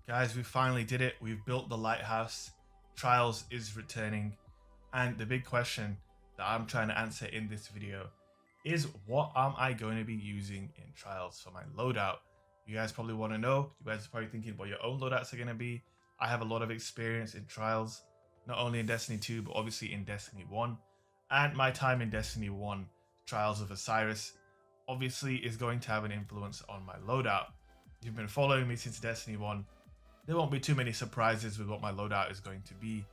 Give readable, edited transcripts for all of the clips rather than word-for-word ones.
Guys, we finally did it. We've built the lighthouse. Trials is returning. And the big question that I'm trying to answer in this video is, what am I going to be using in Trials for my loadout? You guys probably want to know. You guys are probably thinking what your own loadouts are going to be. I have a lot of experience in Trials, not only in Destiny 2, but obviously in Destiny 1. And my time in Destiny 1, Trials of Osiris, obviously is going to have an influence on my loadout. If you've been following me since Destiny 1, there won't be too many surprises with what my loadout is going to be.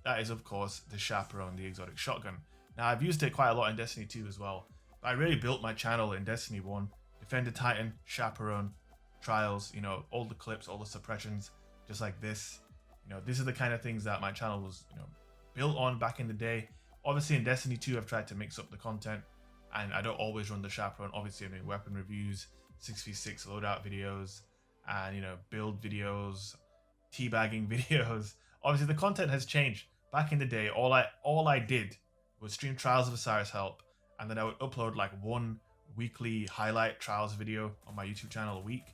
That is, of course, the Chaperone, the exotic shotgun. Now, I've used it quite a lot in Destiny 2 as well, but I really built my channel in Destiny 1. Defender Titan, Chaperone, Trials, you know, all the clips, all the suppressions, just like this. You know, these are the kind of things that my channel was, you know, built on back in the day. Obviously, in Destiny 2, I've tried to mix up the content, and I don't always run the Chaperone. Obviously, I'm doing weapon reviews, 6v6 loadout videos, and, you know, build videos, teabagging videos. Obviously, the content has changed. Back in the day, all I did was stream Trials of Osiris help, and then I would upload like one weekly highlight Trials video on my YouTube channel a week,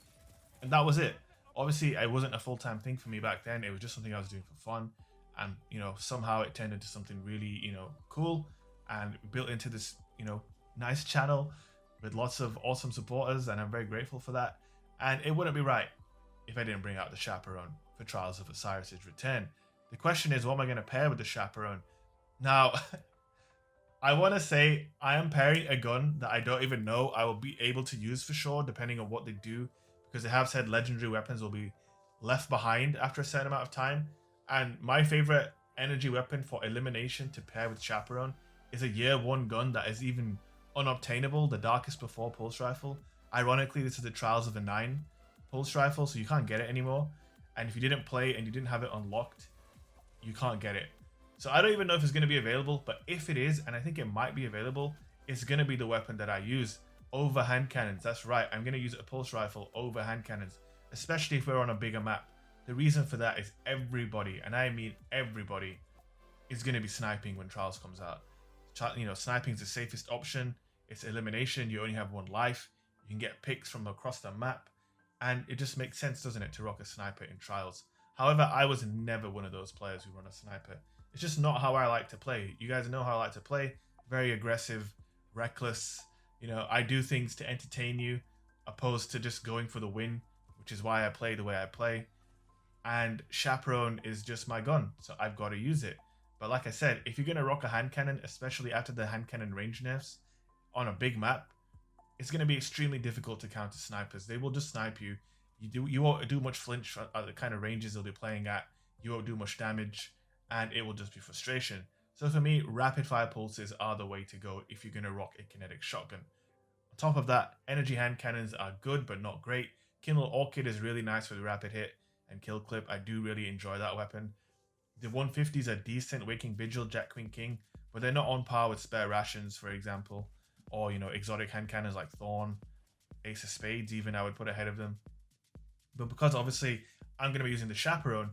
and that was it. Obviously, it wasn't a full-time thing for me back then. It was just something I was doing for fun, and, you know, somehow it turned into something really, you know, cool, and built into this, you know, nice channel with lots of awesome supporters, and I'm very grateful for that. And it wouldn't be right if I didn't bring out the Chaperone for Trials of Osiris' return. The question is, what am I going to pair with the Chaperone? Now, I want to say I am pairing a gun that I don't even know I will be able to use for sure, depending on what they do, because they have said legendary weapons will be left behind after a certain amount of time. And my favorite energy weapon for elimination to pair with Chaperone is a year 1 gun that is even unobtainable, the Darkest Before pulse rifle. Ironically, this is the Trials of the 9 pulse rifle, so you can't get it anymore. And if you didn't play and you didn't have it unlocked, you can't get it. So I don't even know if it's going to be available, but if it is, and I think it might be available, it's going to be the weapon that I use over hand cannons. That's right, I'm going to use a pulse rifle over hand cannons, especially if we're on a bigger map. The reason for that is everybody, and I mean everybody, is going to be sniping when Trials comes out. You know, sniping is the safest option. It's elimination. You only have 1 life. You can get picks from across the map, and it just makes sense, doesn't it, to rock a sniper in Trials. However, I was never one of those players who run a sniper. It's just not how I like to play. You guys know how I like to play. Very aggressive, reckless. You know, I do things to entertain you, opposed to just going for the win, which is why I play the way I play. And Chaperone is just my gun, so I've got to use it. But like I said, if you're going to rock a hand cannon, especially after the hand cannon range nerfs on a big map, it's going to be extremely difficult to counter snipers. They will just snipe you. You won't do much flinch at the kind of ranges they'll be playing at. You won't do much damage, and it will just be frustration. So for me, rapid fire pulses are the way to go if you're going to rock a kinetic shotgun. On top of that, energy hand cannons are good but not great. Kindle Orchid is really nice with rapid hit and kill clip. I do really enjoy that weapon. The 150s are decent, Waking Vigil, Jack Queen King, but they're not on par with Spare Rations, for example, or, you know, exotic hand cannons like Thorn, Ace of Spades even I would put ahead of them. But because obviously I'm going to be using the Chaperone,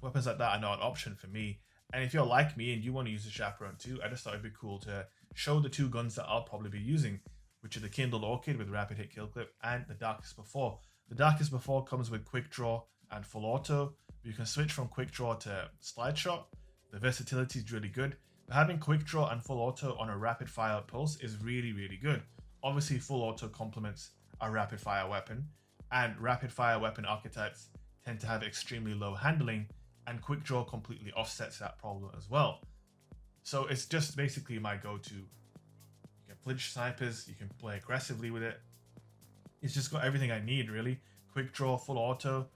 weapons like that are not an option for me. And if you're like me and you want to use the Chaperone too, I just thought it'd be cool to show the 2 guns that I'll probably be using, which are the Kindle Orchid with rapid hit kill clip and the Darkest Before. The Darkest Before comes with quick draw and full auto. You can switch from quick draw to slide shot. The versatility is really good. But having quick draw and full auto on a rapid fire pulse is really, really good. Obviously, full auto complements a rapid fire weapon, and rapid fire weapon archetypes tend to have extremely low handling, and quick draw completely offsets that problem as well. So it's just basically my go-to. You can flinch snipers, you can play aggressively with it. It's just got everything I need, really. Quick draw, full auto.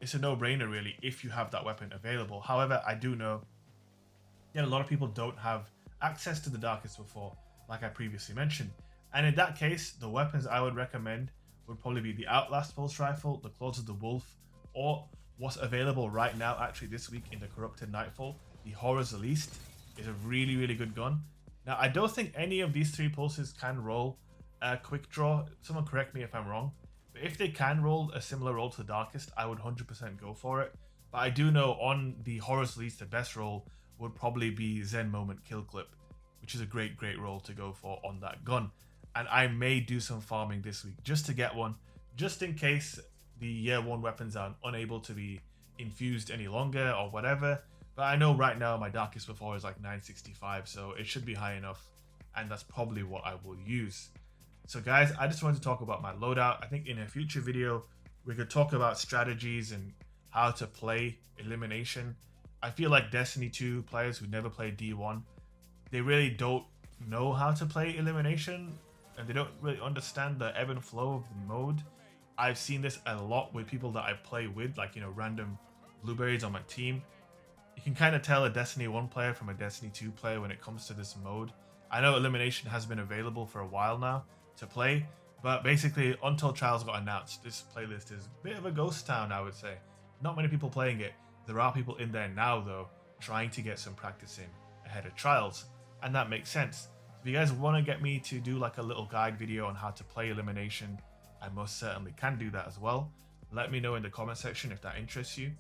It's a no-brainer, really, if you have that weapon available. However, I do know that a lot of people don't have access to the Darkest Before, like I previously mentioned. And in that case, the weapons I would recommend would probably be the Outlast Pulse Rifle, the Claws of the Wolf, or what's available right now, actually this week in the Corrupted Nightfall, the Horror's Least is a really, really good gun. Now, I don't think any of these 3 pulses can roll a quick draw. Someone correct me if I'm wrong. But if they can roll a similar roll to the Darkest, I would 100% go for it. But I do know on the Horror's Least, the best roll would probably be Zen Moment Kill Clip, which is a great roll to go for on that gun. And I may do some farming this week just to get one, just in case the year 1 weapons are unable to be infused any longer or whatever. But I know right now my darkest before is like 965, so it should be high enough, and that's probably what I will use. So guys, I just wanted to talk about my loadout. I think in a future video we could talk about strategies and how to play elimination. I feel like Destiny 2 players who never played D1, they really don't know how to play elimination, and they don't really understand the ebb and flow of the mode. I've seen this a lot with people that I play with, like, you know, random blueberries on my team. You can kind of tell a Destiny 1 player from a Destiny 2 player when it comes to this mode. I know elimination has been available for a while now to play, but basically until Trials got announced, this playlist is a bit of a ghost town, I would say. Not many people playing it. There are people in there now though, trying to get some practice in ahead of Trials, and that makes sense. If you guys want to get me to do like a little guide video on how to play elimination, I most certainly can do that as well. Let me know in the comment section if that interests you.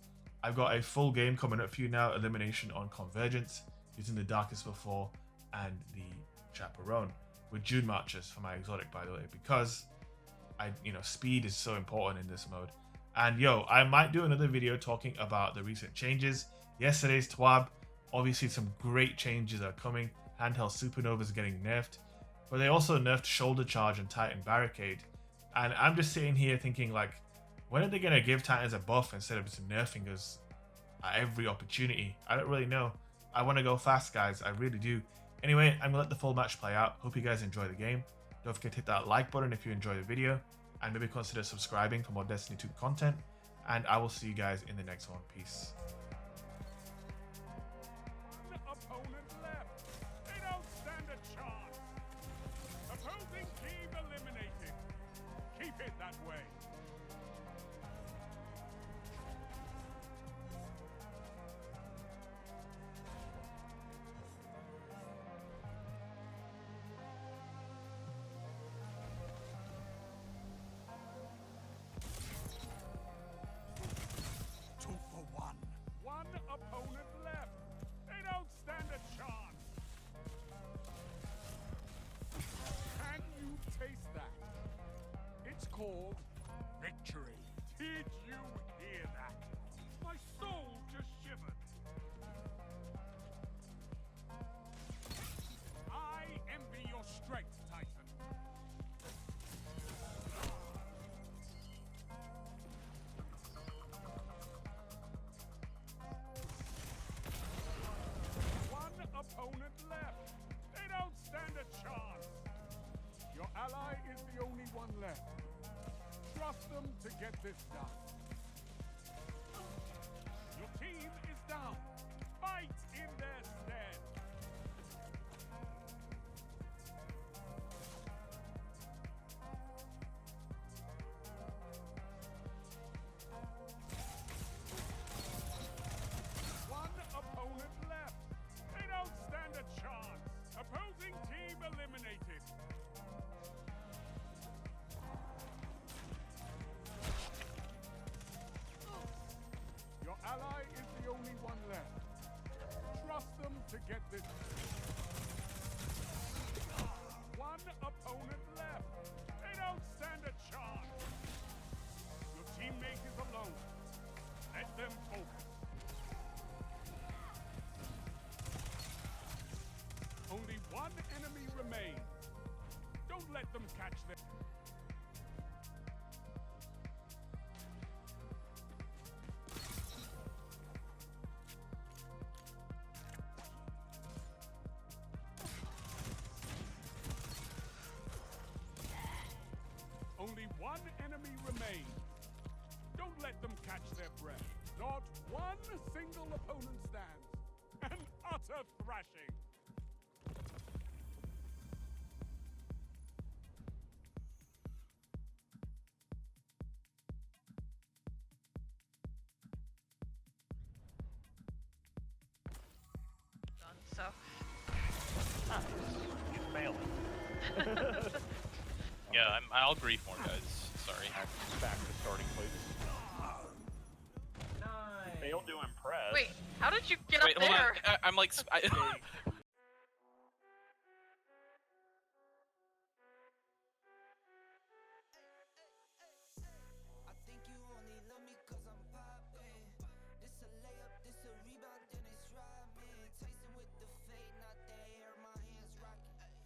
I've got a full game coming up for you now, elimination on Convergence, using the Darkest Before and the Chaperone, with June Marchers for my exotic, by the way, because speed is so important in this mode. And yo, I might do another video talking about the recent changes. Yesterday's TWAB, obviously some great changes are coming. Handheld Supernova is getting nerfed, but they also nerfed Shoulder Charge and Titan Barricade. And I'm just sitting here thinking, like, when are they going to give Titans a buff instead of just nerfing us at every opportunity? I don't really know. I want to go fast, guys. I really do. Anyway, I'm going to let the full match play out. Hope you guys enjoy the game. Don't forget to hit that like button if you enjoy the video, and maybe consider subscribing for more Destiny 2 content. And I will see you guys in the next one. Peace. Opponent left. They don't stand a chance. Opposing team eliminated. Keep it that way. One opponent left. They don't stand a chance. Can you taste that? It's called victory. Did you hear that? My soul just shivered. I envy your strength, Titan. Opponent left. They don't stand a chance. Your ally is the only one left. Trust them to get this done. Your team is down. Fight in their stead. One opponent left. They don't stand a chance. Opposing team eliminated. Your ally is the only one left. Trust them to get this. One opponent left. They don't stand a chance. Your teammate is alone. Let them focus. Only one enemy remains. Don't let them catch them. Only one enemy remains. Don't let them catch their breath. Not one single opponent stands. An utter thrashing. So He's failing. Yeah, I'll grief more, guys. Sorry. Back to starting, please. Failed to impress. wait, how did you get Wait, up hold there? on. I'm like,